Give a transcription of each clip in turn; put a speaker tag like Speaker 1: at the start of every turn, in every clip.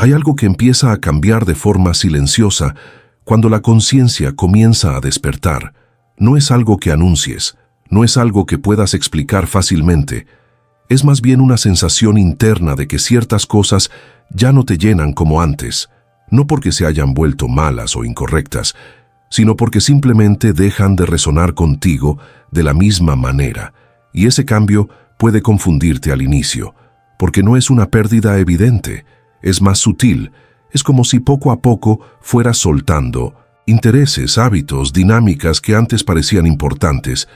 Speaker 1: Hay algo que empieza a cambiar de forma silenciosa cuando la conciencia comienza a despertar. No es algo que anuncies, no es algo que puedas explicar fácilmente. Es más bien una sensación interna de que ciertas cosas ya no te llenan como antes, no porque se hayan vuelto malas o incorrectas, sino porque simplemente dejan de resonar contigo de la misma manera. Y ese cambio puede confundirte al inicio, porque no es una pérdida evidente, es más sutil, es como si poco a poco fueras soltando intereses, hábitos, dinámicas que antes parecían importantes,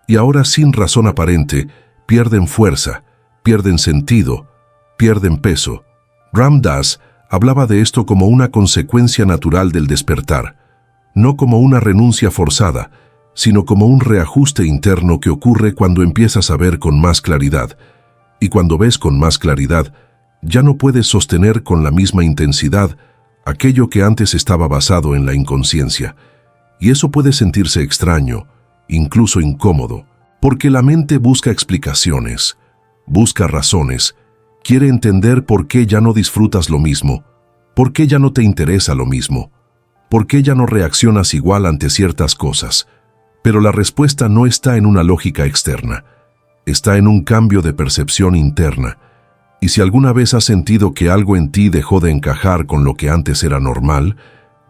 Speaker 1: y ahora sin razón aparente pierden fuerza, pierden sentido, pierden peso. Ram Dass hablaba de esto como una consecuencia natural del despertar, no como una renuncia forzada, sino como un reajuste interno que ocurre cuando empiezas a ver con más claridad. Y cuando ves con más claridad, ya no puedes sostener con la misma intensidad aquello que antes estaba basado en la inconsciencia. Y eso puede sentirse extraño, incluso incómodo, porque la mente busca explicaciones, busca razones, quiere entender por qué ya no disfrutas lo mismo, por qué ya no te interesa lo mismo, por qué ya no reaccionas igual ante ciertas cosas. Pero la respuesta no está en una lógica externa, está en un cambio de percepción interna. Y si alguna vez has sentido que algo en ti dejó de encajar con lo que antes era normal,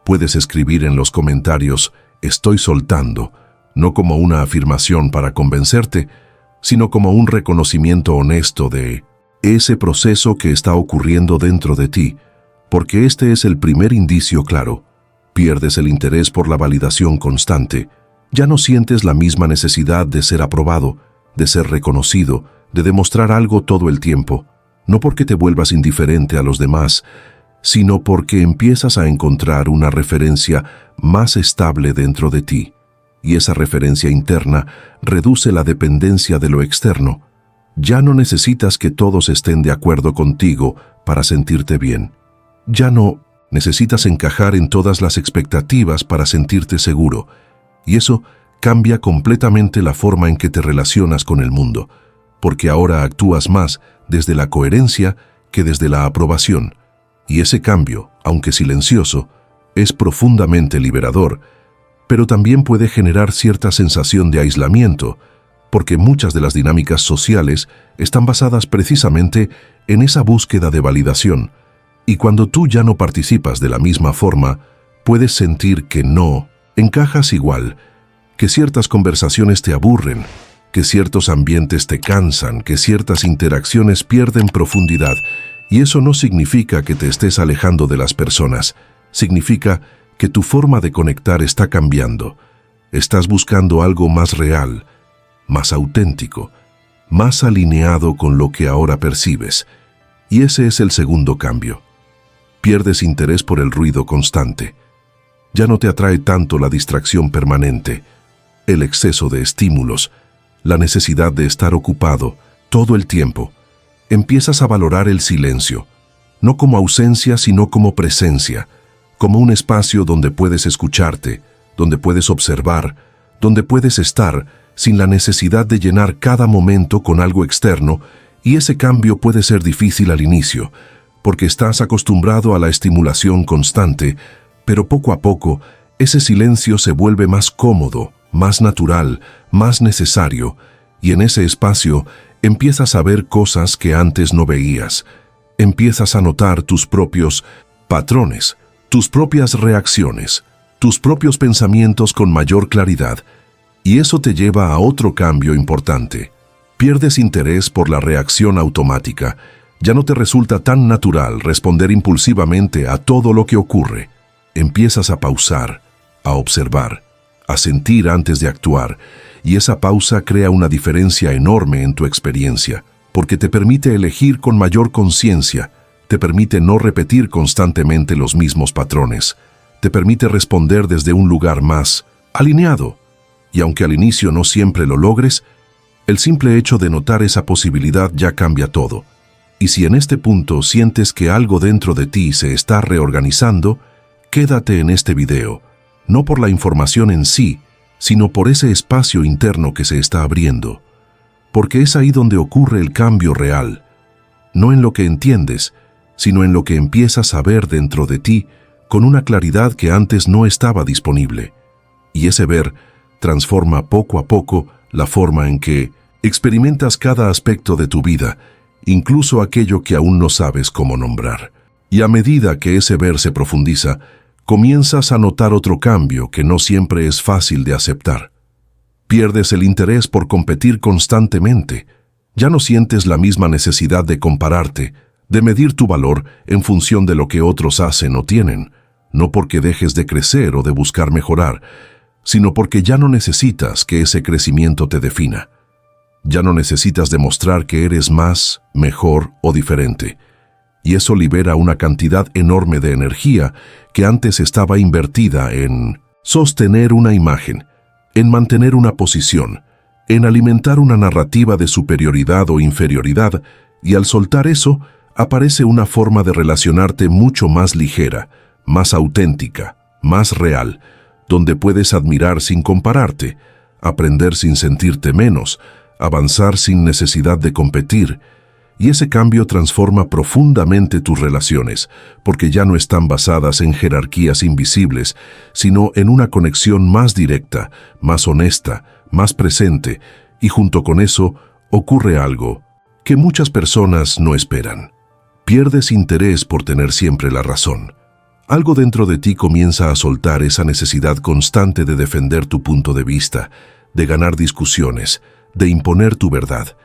Speaker 1: puedes escribir en los comentarios «Estoy soltando», no como una afirmación para convencerte, sino como un reconocimiento honesto de ese proceso que está ocurriendo dentro de ti, porque este es el primer indicio claro. Pierdes el interés por la validación constante, ya no sientes la misma necesidad de ser aprobado, de ser reconocido, de demostrar algo todo el tiempo, no porque te vuelvas indiferente a los demás, sino porque empiezas a encontrar una referencia más estable dentro de ti, y esa referencia interna reduce la dependencia de lo externo. Ya no necesitas que todos estén de acuerdo contigo para sentirte bien. Ya no necesitas encajar en todas las expectativas para sentirte seguro, y eso cambia completamente la forma en que te relacionas con el mundo, porque ahora actúas más desde la coherencia que desde la aprobación. Y ese cambio, aunque silencioso, es profundamente liberador, pero también puede generar cierta sensación de aislamiento, porque muchas de las dinámicas sociales están basadas precisamente en esa búsqueda de validación. Y cuando tú ya no participas de la misma forma, puedes sentir que no encajas igual, que ciertas conversaciones te aburren, que ciertos ambientes te cansan, que ciertas interacciones pierden profundidad. Y eso no significa que te estés alejando de las personas, significa que tu forma de conectar está cambiando. Estás buscando algo más real, más auténtico, más alineado con lo que ahora percibes. Y ese es el segundo cambio. Pierdes interés por el ruido constante. Ya no te atrae tanto la distracción permanente, el exceso de estímulos, la necesidad de estar ocupado todo el tiempo. Empiezas a valorar el silencio, no como ausencia, sino como presencia, como un espacio donde puedes escucharte, donde puedes observar, donde puedes estar sin la necesidad de llenar cada momento con algo externo, y ese cambio puede ser difícil al inicio, porque estás acostumbrado a la estimulación constante, pero poco a poco ese silencio se vuelve más cómodo, más natural, más necesario, y en ese espacio empiezas a ver cosas que antes no veías. Empiezas a notar tus propios patrones, tus propias reacciones, tus propios pensamientos con mayor claridad, y eso te lleva a otro cambio importante. Pierdes interés por la reacción automática. Ya no te resulta tan natural responder impulsivamente a todo lo que ocurre. Empiezas a pausar, a observar, a sentir antes de actuar, y esa pausa crea una diferencia enorme en tu experiencia, porque te permite elegir con mayor conciencia, te permite no repetir constantemente los mismos patrones, te permite responder desde un lugar más alineado. Y aunque al inicio no siempre lo logres, el simple hecho de notar esa posibilidad ya cambia todo. Y si en este punto sientes que algo dentro de ti se está reorganizando, quédate en este video, no por la información en sí, sino por ese espacio interno que se está abriendo. Porque es ahí donde ocurre el cambio real, no en lo que entiendes, sino en lo que empiezas a ver dentro de ti con una claridad que antes no estaba disponible. Y ese ver transforma poco a poco la forma en que experimentas cada aspecto de tu vida, incluso aquello que aún no sabes cómo nombrar. Y a medida que ese ver se profundiza, comienzas a notar otro cambio que no siempre es fácil de aceptar. Pierdes el interés por competir constantemente. Ya no sientes la misma necesidad de compararte, de medir tu valor en función de lo que otros hacen o tienen, no porque dejes de crecer o de buscar mejorar, sino porque ya no necesitas que ese crecimiento te defina. Ya no necesitas demostrar que eres más, mejor o diferente. Y eso libera una cantidad enorme de energía que antes estaba invertida en sostener una imagen, en mantener una posición, en alimentar una narrativa de superioridad o inferioridad, y al soltar eso, aparece una forma de relacionarte mucho más ligera, más auténtica, más real, donde puedes admirar sin compararte, aprender sin sentirte menos, avanzar sin necesidad de competir. Y ese cambio transforma profundamente tus relaciones, porque ya no están basadas en jerarquías invisibles, sino en una conexión más directa, más honesta, más presente, y junto con eso ocurre algo que muchas personas no esperan. Pierdes interés por tener siempre la razón. Algo dentro de ti comienza a soltar esa necesidad constante de defender tu punto de vista, de ganar discusiones, de imponer tu verdad.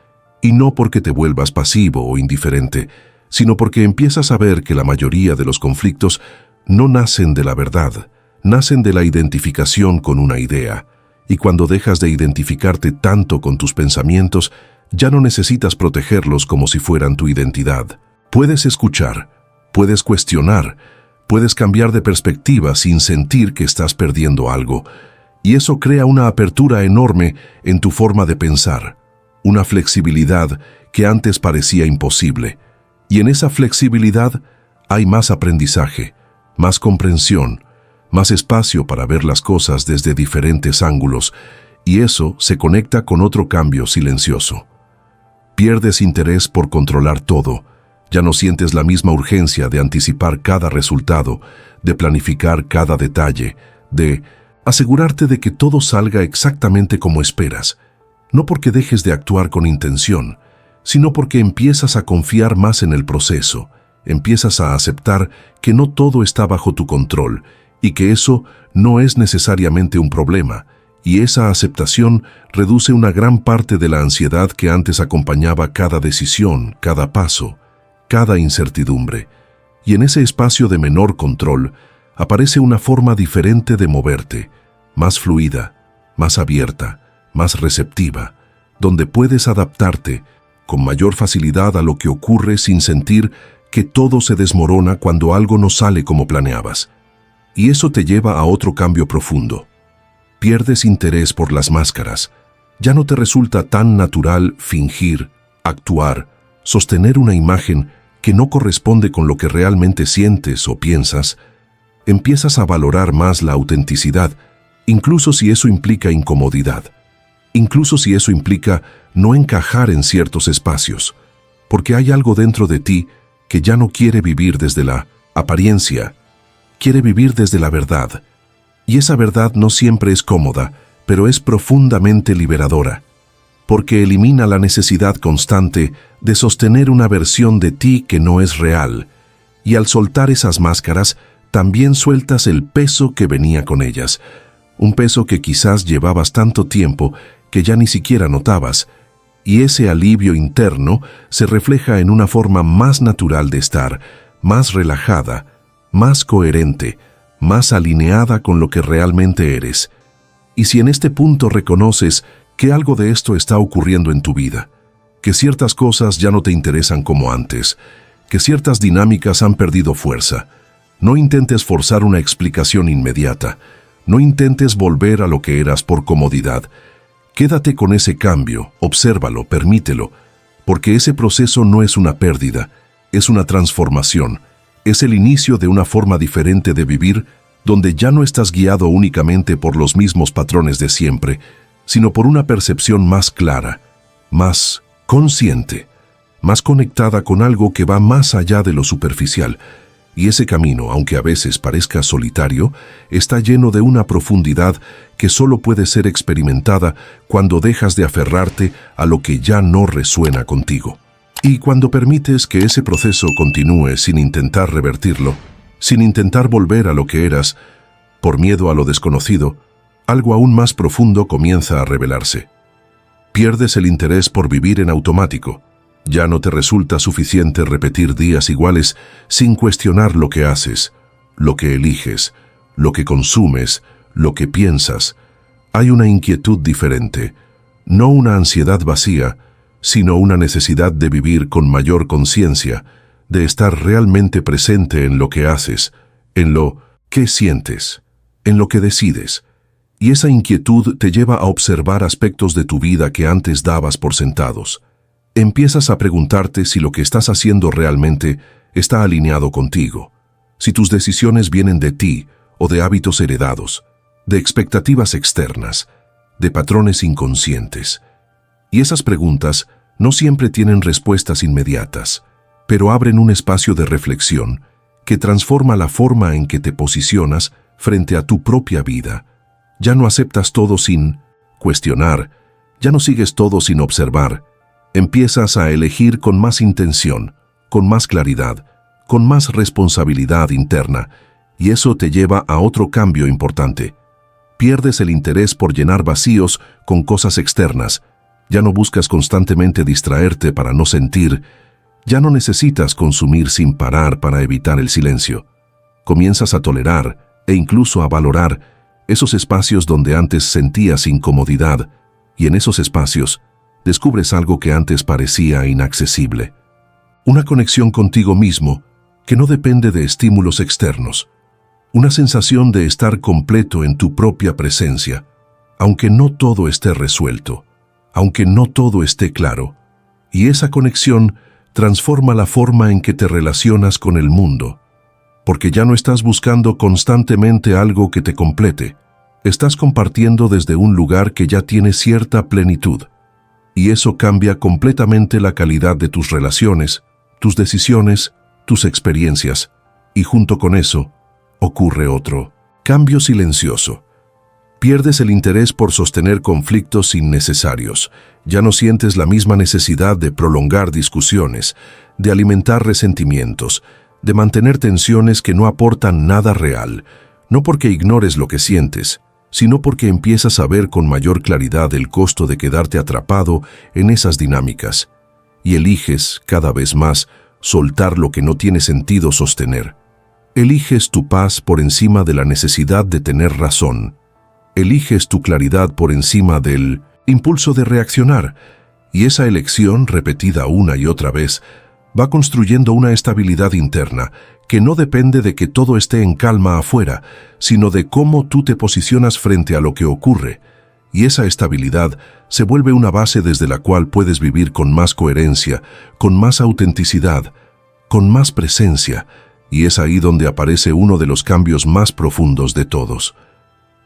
Speaker 1: Y no porque te vuelvas pasivo o indiferente, sino porque empiezas a ver que la mayoría de los conflictos no nacen de la verdad, nacen de la identificación con una idea. Y cuando dejas de identificarte tanto con tus pensamientos, ya no necesitas protegerlos como si fueran tu identidad. Puedes escuchar, puedes cuestionar, puedes cambiar de perspectiva sin sentir que estás perdiendo algo. Y eso crea una apertura enorme en tu forma de pensar, una flexibilidad que antes parecía imposible. Y en esa flexibilidad hay más aprendizaje, más comprensión, más espacio para ver las cosas desde diferentes ángulos, y eso se conecta con otro cambio silencioso. Pierdes interés por controlar todo. Ya no sientes la misma urgencia de anticipar cada resultado, de planificar cada detalle, de asegurarte de que todo salga exactamente como esperas. No porque dejes de actuar con intención, sino porque empiezas a confiar más en el proceso, empiezas a aceptar que no todo está bajo tu control y que eso no es necesariamente un problema, y esa aceptación reduce una gran parte de la ansiedad que antes acompañaba cada decisión, cada paso, cada incertidumbre. Y en ese espacio de menor control aparece una forma diferente de moverte, más fluida, más abierta, más receptiva, donde puedes adaptarte con mayor facilidad a lo que ocurre sin sentir que todo se desmorona cuando algo no sale como planeabas. Y eso te lleva a otro cambio profundo. Pierdes interés por las máscaras. Ya no te resulta tan natural fingir, actuar, sostener una imagen que no corresponde con lo que realmente sientes o piensas. Empiezas a valorar más la autenticidad, incluso si eso implica incomodidad. Incluso si eso implica no encajar en ciertos espacios, porque hay algo dentro de ti que ya no quiere vivir desde la apariencia, quiere vivir desde la verdad. Y esa verdad no siempre es cómoda, pero es profundamente liberadora, porque elimina la necesidad constante de sostener una versión de ti que no es real, y al soltar esas máscaras, también sueltas el peso que venía con ellas, un peso que quizás llevabas tanto tiempo que ya ni siquiera notabas, y ese alivio interno se refleja en una forma más natural de estar, más relajada, más coherente, más alineada con lo que realmente eres. Y si en este punto reconoces que algo de esto está ocurriendo en tu vida, que ciertas cosas ya no te interesan como antes, que ciertas dinámicas han perdido fuerza, no intentes forzar una explicación inmediata, no intentes volver a lo que eras por comodidad. Quédate con ese cambio, obsérvalo, permítelo, porque ese proceso no es una pérdida, es una transformación, es el inicio de una forma diferente de vivir donde ya no estás guiado únicamente por los mismos patrones de siempre, sino por una percepción más clara, más consciente, más conectada con algo que va más allá de lo superficial. Y ese camino, aunque a veces parezca solitario, está lleno de una profundidad que solo puede ser experimentada cuando dejas de aferrarte a lo que ya no resuena contigo. Y cuando permites que ese proceso continúe sin intentar revertirlo, sin intentar volver a lo que eras, por miedo a lo desconocido, algo aún más profundo comienza a revelarse. Pierdes el interés por vivir en automático. Ya no te resulta suficiente repetir días iguales sin cuestionar lo que haces, lo que eliges, lo que consumes, lo que piensas. Hay una inquietud diferente, no una ansiedad vacía, sino una necesidad de vivir con mayor conciencia, de estar realmente presente en lo que haces, en lo que sientes, en lo que decides. Y esa inquietud te lleva a observar aspectos de tu vida que antes dabas por sentados. Empiezas a preguntarte si lo que estás haciendo realmente está alineado contigo, si tus decisiones vienen de ti o de hábitos heredados, de expectativas externas, de patrones inconscientes. Y esas preguntas no siempre tienen respuestas inmediatas, pero abren un espacio de reflexión que transforma la forma en que te posicionas frente a tu propia vida. Ya no aceptas todo sin cuestionar, ya no sigues todo sin observar. Empiezas a elegir con más intención, con más claridad, con más responsabilidad interna, y eso te lleva a otro cambio importante. Pierdes el interés por llenar vacíos con cosas externas. Ya no buscas constantemente distraerte para no sentir. Ya no necesitas consumir sin parar para evitar el silencio. Comienzas a tolerar e incluso a valorar esos espacios donde antes sentías incomodidad, y en esos espacios descubres algo que antes parecía inaccesible. Una conexión contigo mismo que no depende de estímulos externos. Una sensación de estar completo en tu propia presencia, aunque no todo esté resuelto, aunque no todo esté claro. Y esa conexión transforma la forma en que te relacionas con el mundo, porque ya no estás buscando constantemente algo que te complete. Estás compartiendo desde un lugar que ya tiene cierta plenitud. Y eso cambia completamente la calidad de tus relaciones, tus decisiones, tus experiencias. Y junto con eso, ocurre otro cambio silencioso. Pierdes el interés por sostener conflictos innecesarios. Ya no sientes la misma necesidad de prolongar discusiones, de alimentar resentimientos, de mantener tensiones que no aportan nada real, no porque ignores lo que sientes, sino porque empiezas a ver con mayor claridad el costo de quedarte atrapado en esas dinámicas, y eliges, cada vez más, soltar lo que no tiene sentido sostener. Eliges tu paz por encima de la necesidad de tener razón. Eliges tu claridad por encima del impulso de reaccionar, y esa elección, repetida una y otra vez, va construyendo una estabilidad interna que no depende de que todo esté en calma afuera, sino de cómo tú te posicionas frente a lo que ocurre. Y esa estabilidad se vuelve una base desde la cual puedes vivir con más coherencia, con más autenticidad, con más presencia, y es ahí donde aparece uno de los cambios más profundos de todos.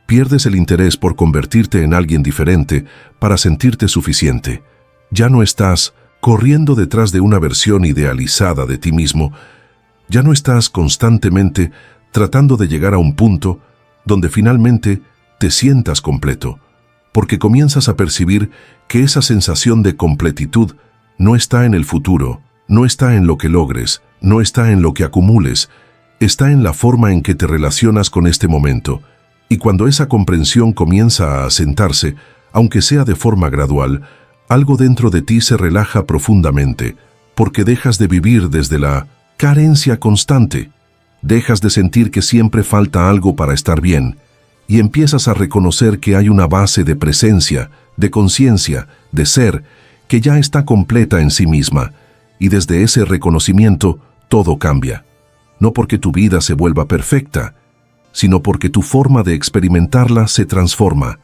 Speaker 1: Pierdes el interés por convertirte en alguien diferente para sentirte suficiente. Ya no estás corriendo detrás de una versión idealizada de ti mismo. Ya no estás constantemente tratando de llegar a un punto donde finalmente te sientas completo, porque comienzas a percibir que esa sensación de completitud no está en el futuro, no está en lo que logres, no está en lo que acumules, está en la forma en que te relacionas con este momento. Y cuando esa comprensión comienza a asentarse, aunque sea de forma gradual, algo dentro de ti se relaja profundamente, porque dejas de vivir desde la carencia constante, dejas de sentir que siempre falta algo para estar bien, y empiezas a reconocer que hay una base de presencia, de conciencia, de ser, que ya está completa en sí misma, y desde ese reconocimiento todo cambia. No porque tu vida se vuelva perfecta, sino porque tu forma de experimentarla se transforma.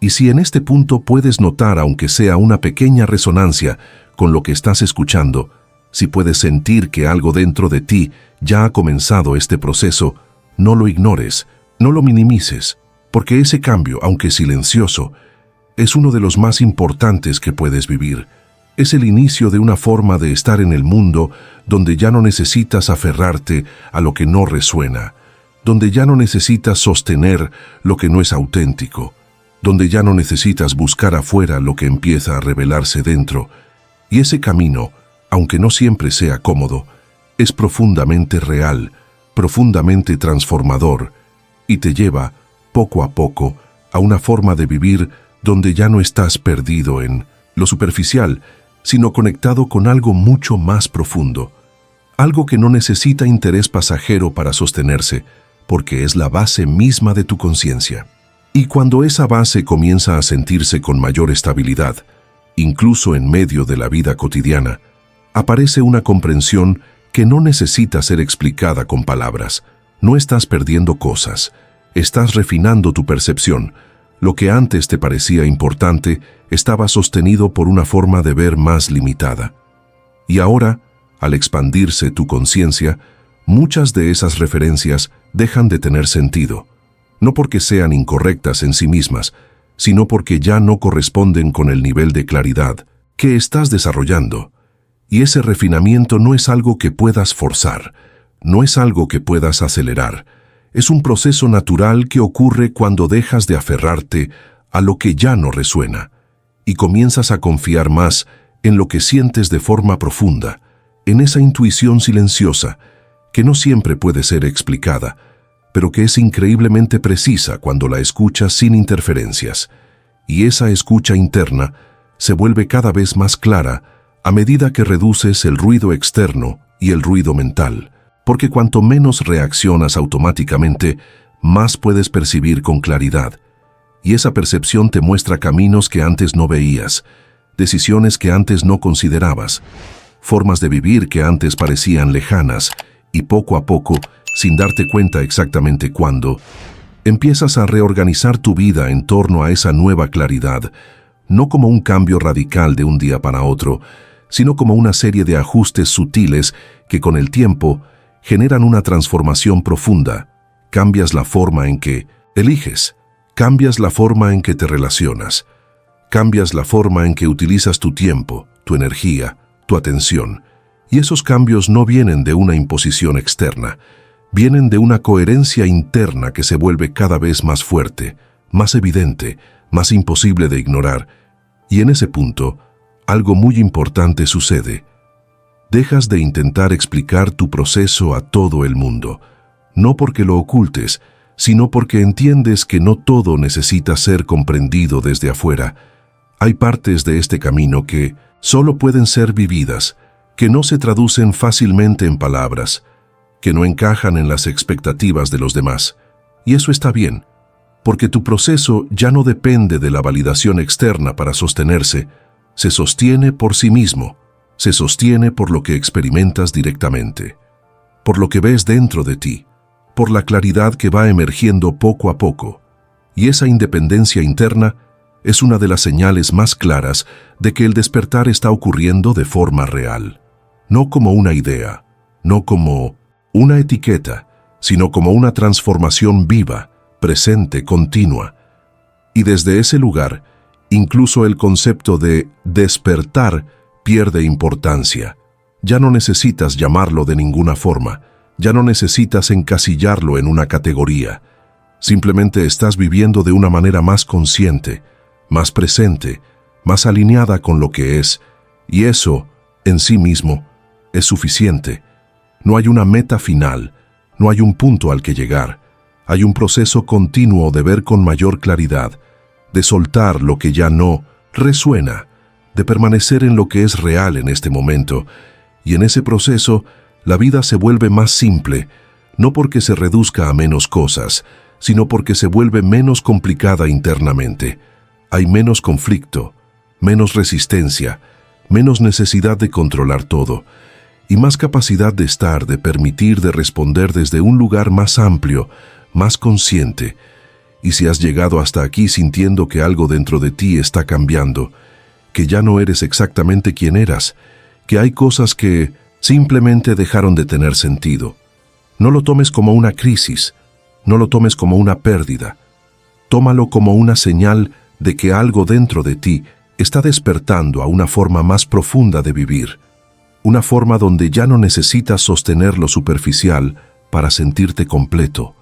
Speaker 1: Y si en este punto puedes notar, aunque sea una pequeña resonancia con lo que estás escuchando, si puedes sentir que algo dentro de ti ya ha comenzado este proceso, no lo ignores, no lo minimices, porque ese cambio, aunque silencioso, es uno de los más importantes que puedes vivir. Es el inicio de una forma de estar en el mundo donde ya no necesitas aferrarte a lo que no resuena, donde ya no necesitas sostener lo que no es auténtico, donde ya no necesitas buscar afuera lo que empieza a revelarse dentro. Y ese camino, aunque no siempre sea cómodo, es profundamente real, profundamente transformador, y te lleva, poco a poco, a una forma de vivir donde ya no estás perdido en lo superficial, sino conectado con algo mucho más profundo, algo que no necesita interés pasajero para sostenerse, porque es la base misma de tu conciencia. Y cuando esa base comienza a sentirse con mayor estabilidad, incluso en medio de la vida cotidiana, aparece una comprensión que no necesita ser explicada con palabras. No estás perdiendo cosas, estás refinando tu percepción. Lo que antes te parecía importante estaba sostenido por una forma de ver más limitada. Y ahora, al expandirse tu conciencia, muchas de esas referencias dejan de tener sentido, no porque sean incorrectas en sí mismas, sino porque ya no corresponden con el nivel de claridad que estás desarrollando. Y ese refinamiento no es algo que puedas forzar, no es algo que puedas acelerar. Es un proceso natural que ocurre cuando dejas de aferrarte a lo que ya no resuena y comienzas a confiar más en lo que sientes de forma profunda, en esa intuición silenciosa que no siempre puede ser explicada, pero que es increíblemente precisa cuando la escuchas sin interferencias. Y esa escucha interna se vuelve cada vez más clara a medida que reduces el ruido externo y el ruido mental, porque cuanto menos reaccionas automáticamente, más puedes percibir con claridad. Y esa percepción te muestra caminos que antes no veías, decisiones que antes no considerabas, formas de vivir que antes parecían lejanas, y poco a poco, sin darte cuenta exactamente cuándo, empiezas a reorganizar tu vida en torno a esa nueva claridad, no como un cambio radical de un día para otro, sino como una serie de ajustes sutiles que con el tiempo generan una transformación profunda. Cambias la forma en que eliges, cambias la forma en que te relacionas, cambias la forma en que utilizas tu tiempo, tu energía, tu atención. Y esos cambios no vienen de una imposición externa, vienen de una coherencia interna que se vuelve cada vez más fuerte, más evidente, más imposible de ignorar. Y en ese punto, algo muy importante sucede. Dejas de intentar explicar tu proceso a todo el mundo, no porque lo ocultes, sino porque entiendes que no todo necesita ser comprendido desde afuera. Hay partes de este camino que solo pueden ser vividas, que no se traducen fácilmente en palabras, que no encajan en las expectativas de los demás. Y eso está bien, porque tu proceso ya no depende de la validación externa para sostenerse, se sostiene por sí mismo, se sostiene por lo que experimentas directamente, por lo que ves dentro de ti, por la claridad que va emergiendo poco a poco. Y esa independencia interna es una de las señales más claras de que el despertar está ocurriendo de forma real, no como una idea, no como una etiqueta, sino como una transformación viva, presente, continua. Y desde ese lugar, incluso el concepto de despertar pierde importancia. Ya no necesitas llamarlo de ninguna forma, ya no necesitas encasillarlo en una categoría. Simplemente estás viviendo de una manera más consciente, más presente, más alineada con lo que es, y eso, en sí mismo, es suficiente. No hay una meta final, no hay un punto al que llegar. Hay un proceso continuo de ver con mayor claridad, de soltar lo que ya no resuena, de permanecer en lo que es real en este momento. Y en ese proceso, la vida se vuelve más simple, no porque se reduzca a menos cosas, sino porque se vuelve menos complicada internamente. Hay menos conflicto, menos resistencia, menos necesidad de controlar todo, y más capacidad de estar, de permitir, de responder desde un lugar más amplio, más consciente. Y si has llegado hasta aquí sintiendo que algo dentro de ti está cambiando, que ya no eres exactamente quien eras, que hay cosas que simplemente dejaron de tener sentido, no lo tomes como una crisis, no lo tomes como una pérdida. Tómalo como una señal de que algo dentro de ti está despertando a una forma más profunda de vivir, una forma donde ya no necesitas sostener lo superficial para sentirte completo,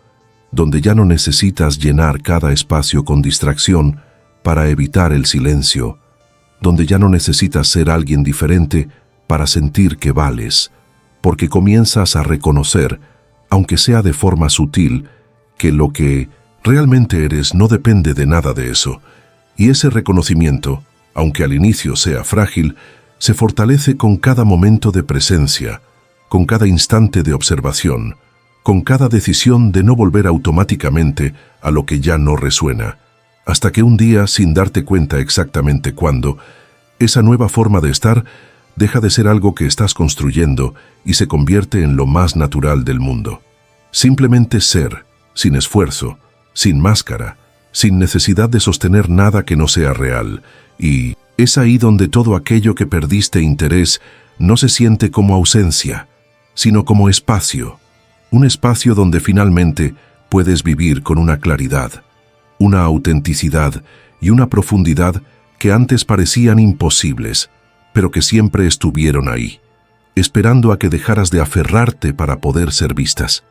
Speaker 1: donde ya no necesitas llenar cada espacio con distracción para evitar el silencio, donde ya no necesitas ser alguien diferente para sentir que vales, porque comienzas a reconocer, aunque sea de forma sutil, que lo que realmente eres no depende de nada de eso, y ese reconocimiento, aunque al inicio sea frágil, se fortalece con cada momento de presencia, con cada instante de observación, con cada decisión de no volver automáticamente a lo que ya no resuena, hasta que un día, sin darte cuenta exactamente cuándo, esa nueva forma de estar deja de ser algo que estás construyendo y se convierte en lo más natural del mundo. Simplemente ser, sin esfuerzo, sin máscara, sin necesidad de sostener nada que no sea real, y es ahí donde todo aquello que perdiste interés no se siente como ausencia, sino como espacio, un espacio donde finalmente puedes vivir con una claridad, una autenticidad y una profundidad que antes parecían imposibles, pero que siempre estuvieron ahí, esperando a que dejaras de aferrarte para poder ser vistas.